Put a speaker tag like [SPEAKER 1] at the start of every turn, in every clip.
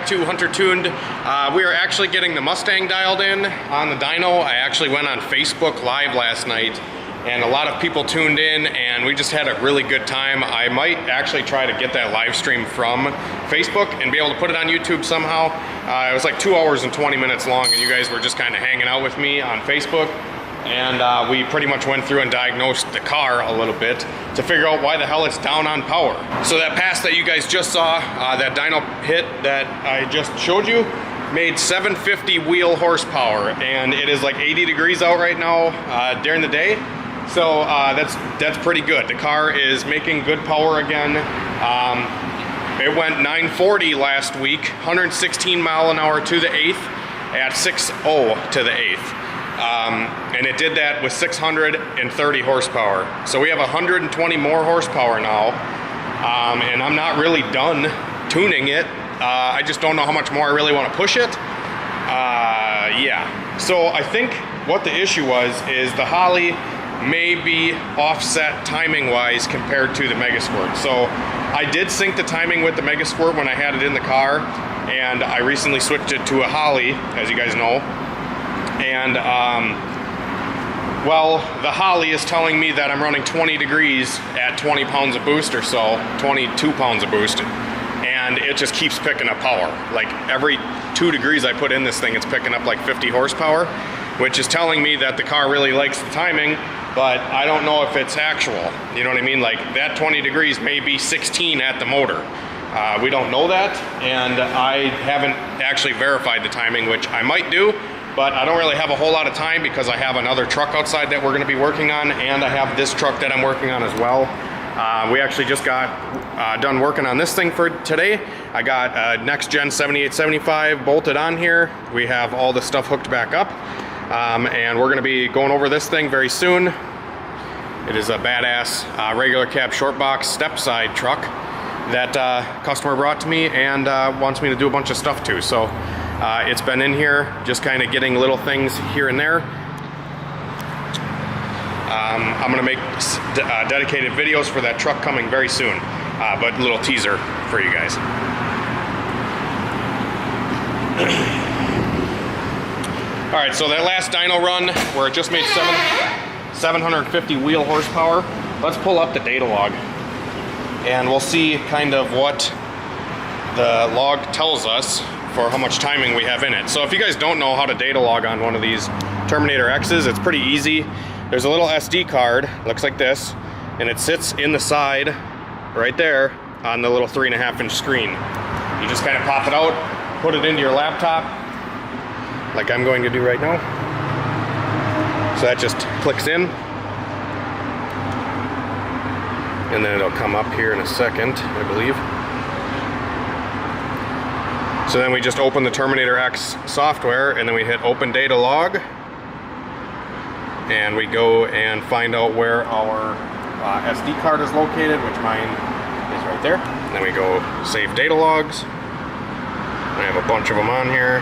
[SPEAKER 1] to Hunter Tuned. We are actually getting the Mustang dialed in on the dyno. I actually went on Facebook Live last night and a lot of people tuned in and we just had a really good time. I might actually try to get that live stream from Facebook and be able to put it on YouTube somehow. It was like 2 hours and 20 minutes long and you guys were just kind of hanging out with me on Facebook. And we pretty much went through and diagnosed the car a little bit to figure out why the hell it's down on power. So that pass that you guys just saw, that dyno hit that I just showed you, made 750 wheel horsepower, and it is like 80 degrees out right now during the day. So that's pretty good. The car is making good power again. It went 940 last week, 116 mile an hour to the 8th at 6.0 to the 8th. And it did that with 630 horsepower. So we have 120 more horsepower now. And I'm not really done tuning it. I just don't know how much more I really want to push it. Yeah. So I think what the issue is the Holley may be offset timing wise compared to the Mega Squirt. So I did sync the timing with the Mega Squirt when I had it in the car, and I recently switched it to a Holley, as you guys know. And well, the Holley is telling me that I'm running 20 degrees at 20 pounds of boost or so, 22 pounds of boost, and it just keeps picking up power. Like every 2 degrees I put in this thing, it's picking up like 50 horsepower, which is telling me that the car really likes the timing, but I don't know if it's actual. You know what I mean? Like that 20 degrees may be 16 at the motor. We don't know that, and I haven't actually verified the timing, which I might do. But I don't really have a whole lot of time because I have another truck outside that we're going to be working on, and I have this truck that I'm working on as well. We actually just got done working on this thing for today. I got next gen 7875 bolted on here. We have all the stuff hooked back up, and we're going to be going over this thing very soon. It is a badass regular cab short box step side truck that customer brought to me and wants me to do a bunch of stuff to. So it's been in here just kind of getting little things here and there. I'm gonna make dedicated videos for that truck coming very soon, but a little teaser for you guys. All right, so that last dyno run where it just made 750 wheel horsepower, let's pull up the data log and we'll see kind of what the log tells us for how much timing we have in it. So if you guys don't know how to data log on one of these Terminator X's, it's pretty easy. There's a little SD card, looks like this, and it sits in the side right there on the little 3.5-inch screen. You just kind of pop it out, put it into your laptop, like I'm going to do right now. So that just clicks in, and then it'll come up here in a second, I believe. So then we just open the Terminator X software and then we hit open data log, and we go and find out where our SD card is located, which mine is right there. And then we go save data logs. I have a bunch of them on here.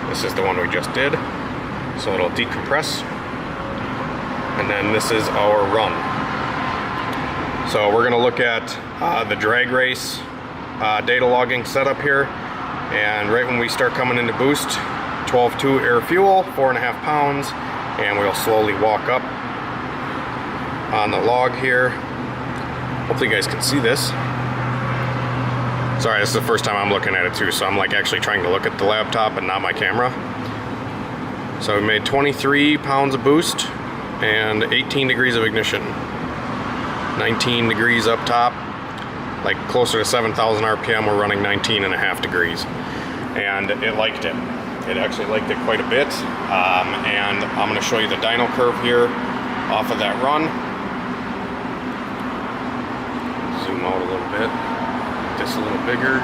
[SPEAKER 1] This is the one we just did. So it'll decompress. And then this is our run. So we're gonna look at the drag race data logging setup here, and right when we start coming into boost, 12.2 air fuel, 4.5 pounds, and we'll slowly walk up on the log here. Hopefully you guys can see this. Sorry, this is the first time I'm looking at it too, so I'm like actually trying to look at the laptop and not my camera. So we made 23 pounds of boost and 18 degrees of ignition. 19 degrees up top. Like closer to 7,000 RPM, we're running 19.5 degrees. And it liked it. It actually liked it quite a bit. And I'm gonna show you the dyno curve here off of that run. Zoom out a little bit, just a little bigger.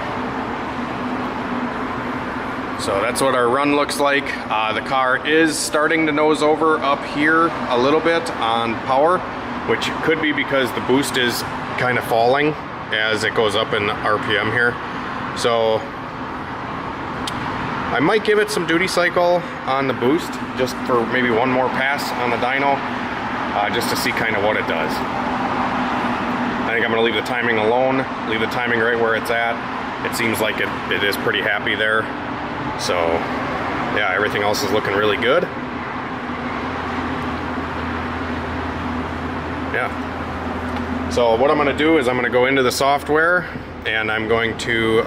[SPEAKER 1] So that's what our run looks like. The car is starting to nose over up here a little bit on power, which could be because the boost is kind of falling as it goes up in RPM here. So I might give it some duty cycle on the boost just for maybe one more pass on the dyno, just to see kind of what it does. I think I'm gonna leave the timing alone, leave the timing right where it's at, it seems like it is pretty happy there. So yeah, everything else is looking really good. Yeah. So what I'm going to do is I'm going to go into the software and I'm going to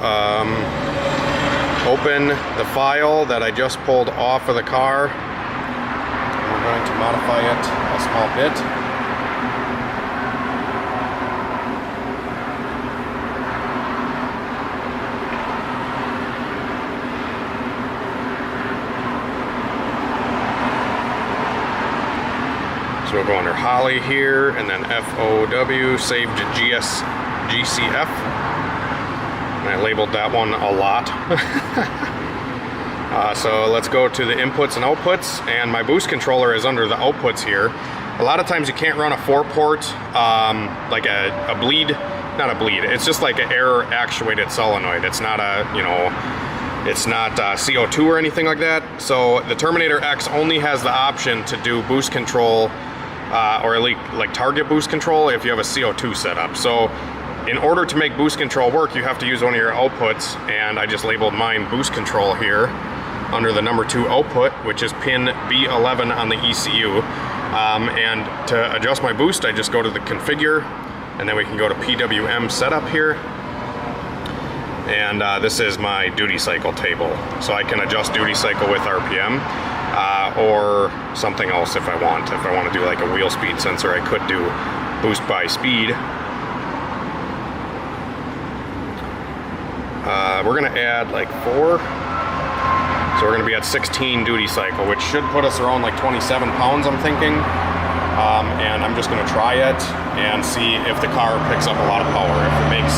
[SPEAKER 1] open the file that I just pulled off of the car. We're going to modify it a small bit. So we'll go under Holley here, and then FOW, save to GCF. And I labeled that one a lot. So let's go to the inputs and outputs, and my boost controller is under the outputs here. A lot of times you can't run a 4-port, like a bleed, not a bleed, it's just like an air actuated solenoid. It's not a, you know, it's not CO2 or anything like that. So the Terminator X only has the option to do boost control, or at least like target boost control if you have a CO2 setup. So in order to make boost control work, you have to use one of your outputs, and I just labeled mine boost control here under the number 2 output, which is pin B11 on the ECU. And to adjust my boost, I just go to the configure, and then we can go to PWM setup here. And this is my duty cycle table. So I can adjust duty cycle with RPM, or something else if I want. If I want to do like a wheel speed sensor, I could do boost by speed. We're gonna add like 4. So we're gonna be at 16 duty cycle, which should put us around like 27 pounds, I'm thinking. And I'm just gonna try it and see if the car picks up a lot of power. If it makes,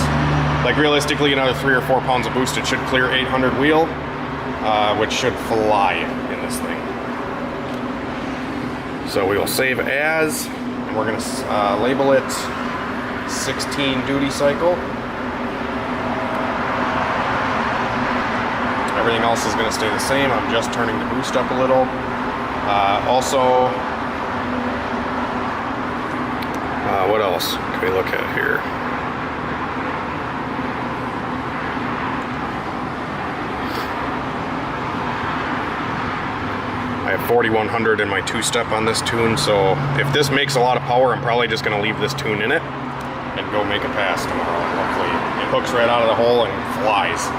[SPEAKER 1] like realistically, another 3 or 4 pounds of boost, it should clear 800 wheel, which should fly in this thing. So we will save as, and we're gonna label it 16 duty cycle. Everything else is going to stay the same. I'm just turning the boost up a little. Also, what else can we look at here? I have 4100 in my 2-step on this tune, so if this makes a lot of power, I'm probably just going to leave this tune in it and go make a pass tomorrow. Hopefully it hooks right out of the hole and flies.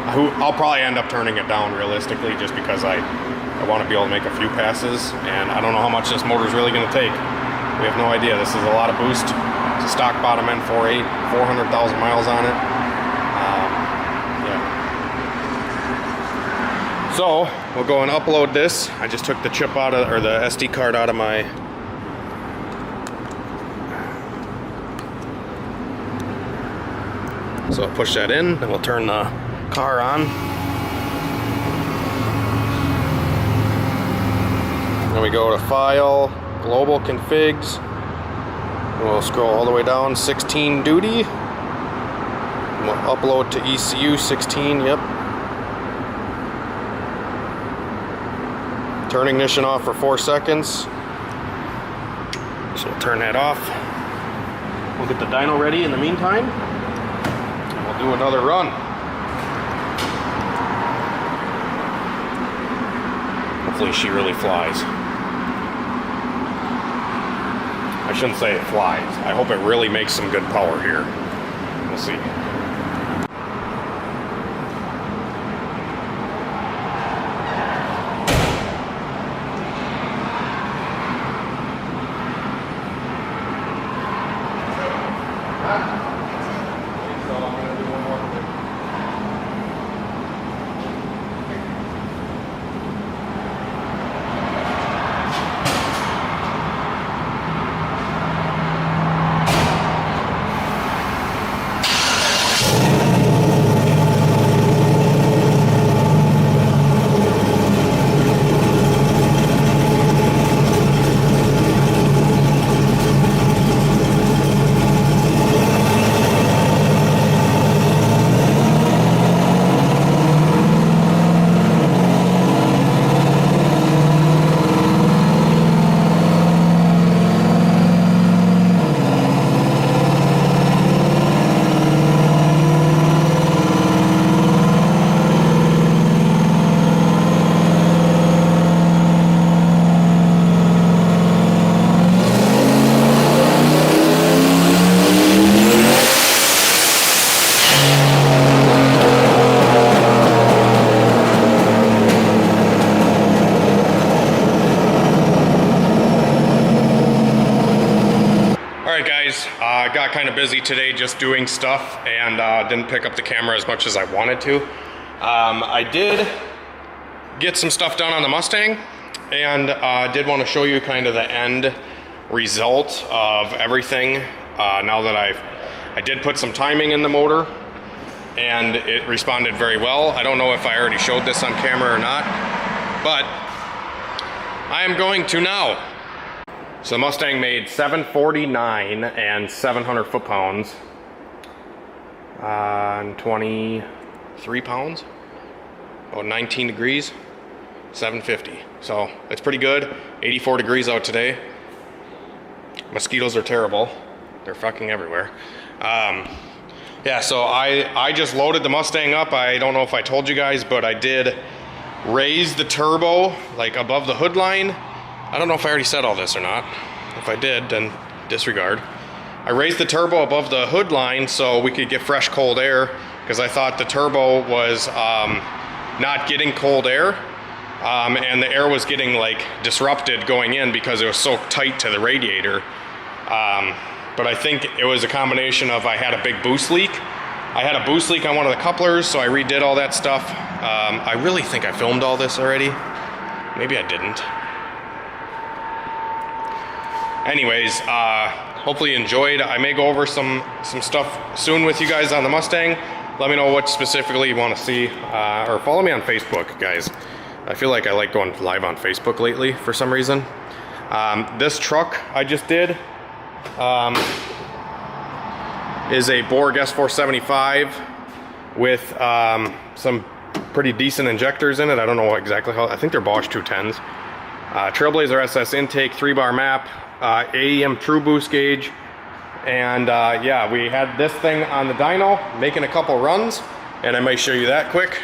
[SPEAKER 1] I'll probably end up turning it down realistically, just because I want to be able to make a few passes, and I don't know how much this motor is really going to take. We have no idea. This is a lot of boost. It's a stock bottom end 4.8, 400,000 miles on it. Yeah. So we'll go and upload this. I just took the chip out of, or the SD card out of my So I'll push that in, then we'll turn the car on. Then we go to File, Global Configs. We'll scroll all the way down, 16 duty. And we'll upload to ECU 16, yep. Turn ignition off for 4 seconds. So we'll turn that off. We'll get the dyno ready in the meantime. And we'll do another run. Hopefully she really flies. I shouldn't say it flies. I hope it really makes some good power here. We'll see. got kind of busy today just doing stuff and didn't pick up the camera as much as I wanted to. I did get some stuff done on the Mustang, and did want to show you kind of the end result of everything. Now that I did put some timing in the motor, and it responded very well. I don't know if I already showed this on camera or not, but I am going to now. So the Mustang made 749 and 700 foot-pounds on 23 pounds, about 19 degrees, 750. So it's pretty good. 84 degrees out today. Mosquitoes are terrible. They're fucking everywhere. Yeah, so I just loaded the Mustang up. I don't know if I told you guys, but I did raise the turbo like above the hood line. I don't know if I already said all this or not. If I did, then disregard. I raised the turbo above the hood line so we could get fresh cold air, because I thought the turbo was not getting cold air, and the air was getting like disrupted going in because it was so tight to the radiator. But I think it was a combination of I had a big boost leak. I had a boost leak on one of the couplers, so I redid all that stuff. I really think I filmed all this already. Maybe I didn't. Anyways, hopefully you enjoyed. I may go over some stuff soon with you guys on the Mustang. Let me know what specifically you want to see, or follow me on Facebook, guys. I feel like I like going live on Facebook lately for some reason. This truck I just did is a Borg S475 with some pretty decent injectors in it. I don't know exactly how. I think they're Bosch 210s. Trailblazer SS intake, 3-bar map, AEM True Boost gauge, and yeah, we had this thing on the dyno making a couple runs, and I might show you that quick.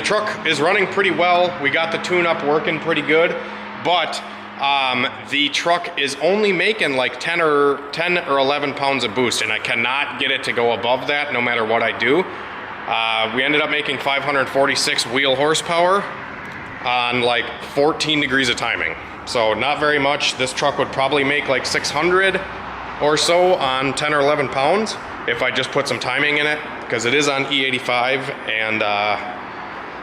[SPEAKER 1] Truck is running pretty well. We got the tune-up working pretty good, but the truck is only making like 10 or 11 pounds of boost, and I cannot get it to go above that no matter what I do. We ended up making 546 wheel horsepower on like 14 degrees of timing. So not very much. This truck would probably make like 600 or so on 10 or 11 pounds if I just put some timing in it, because it is on E85, and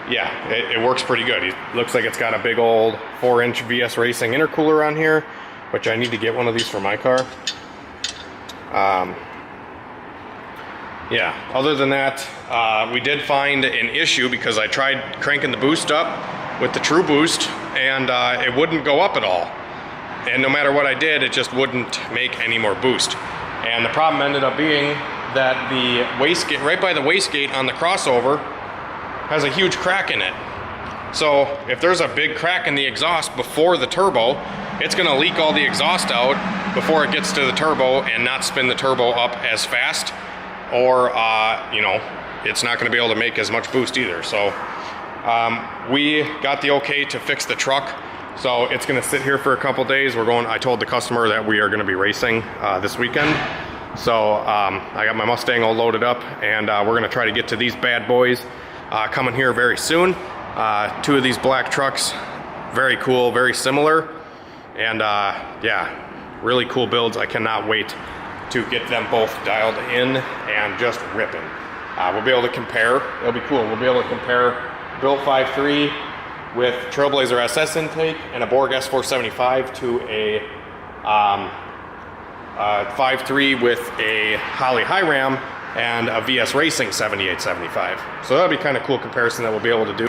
[SPEAKER 1] yeah, it works pretty good. It looks like it's got a big old 4-inch VS Racing intercooler on here, which I need to get one of these for my car. Yeah, other than that, we did find an issue because I tried cranking the boost up with the True Boost, and it wouldn't go up at all. And no matter what I did, it just wouldn't make any more boost. And the problem ended up being that the wastegate, right by the wastegate on the crossover, has a huge crack in it. So if there's a big crack in the exhaust before the turbo, it's gonna leak all the exhaust out before it gets to the turbo and not spin the turbo up as fast, or you know, it's not gonna be able to make as much boost either. So we got the okay to fix the truck. So it's gonna sit here for a couple days. I told the customer that we are gonna be racing this weekend. So I got my Mustang all loaded up, and we're gonna try to get to these bad boys coming here very soon. Two of these black trucks, very cool, very similar, and yeah, really cool builds. I cannot wait to get them both dialed in and just ripping. We'll be able to compare. It'll be cool. We'll be able to compare built 5.3 with Trailblazer SS intake and a Borg S475 to a 5.3 with a Holley high ram and a VS Racing 7875. So that'll be kind of cool comparison that we'll be able to do.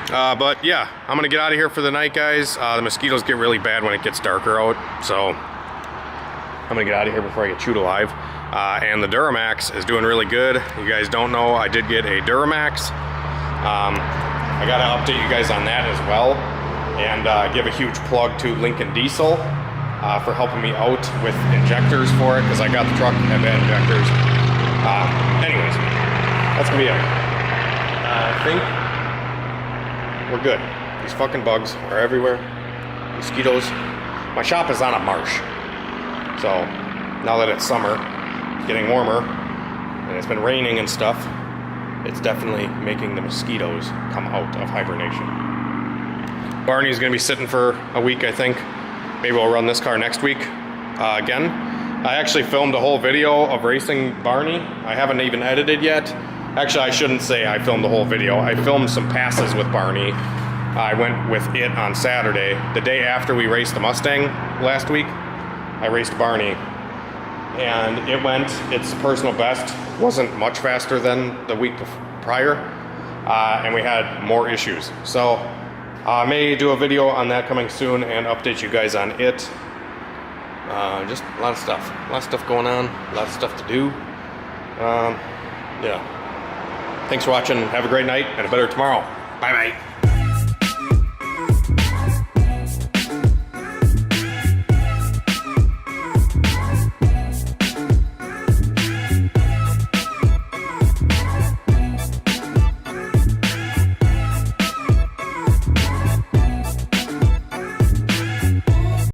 [SPEAKER 1] But yeah, I'm gonna get out of here for the night, guys. The mosquitoes get really bad when it gets darker out, so I'm gonna get out of here before I get chewed alive. And the Duramax is doing really good. You guys don't know, I did get a Duramax. I gotta update you guys on that as well, and give a huge plug to Lincoln Diesel for helping me out with injectors for it, because I got the truck had bad injectors. Anyways, that's gonna be it. I think we're good. These fucking bugs are everywhere. Mosquitoes. My shop is on a marsh. So now that it's summer, it's getting warmer, and it's been raining and stuff, it's definitely making the mosquitoes come out of hibernation. Barney's gonna be sitting for a week, I think. Maybe we'll run this car next week again. I actually filmed a whole video of racing Barney. I haven't even edited yet. Actually, I shouldn't say I filmed the whole video. I filmed some passes with Barney. I went with it on Saturday. The day after we raced the Mustang last week, I raced Barney. And its personal best. Wasn't much faster than the week prior. And we had more issues. So I may do a video on that coming soon and update you guys on it. Just a lot of stuff. A lot of stuff going on. A lot of stuff to do. Yeah. Thanks for watching. Have a great night and a better tomorrow. Bye-bye.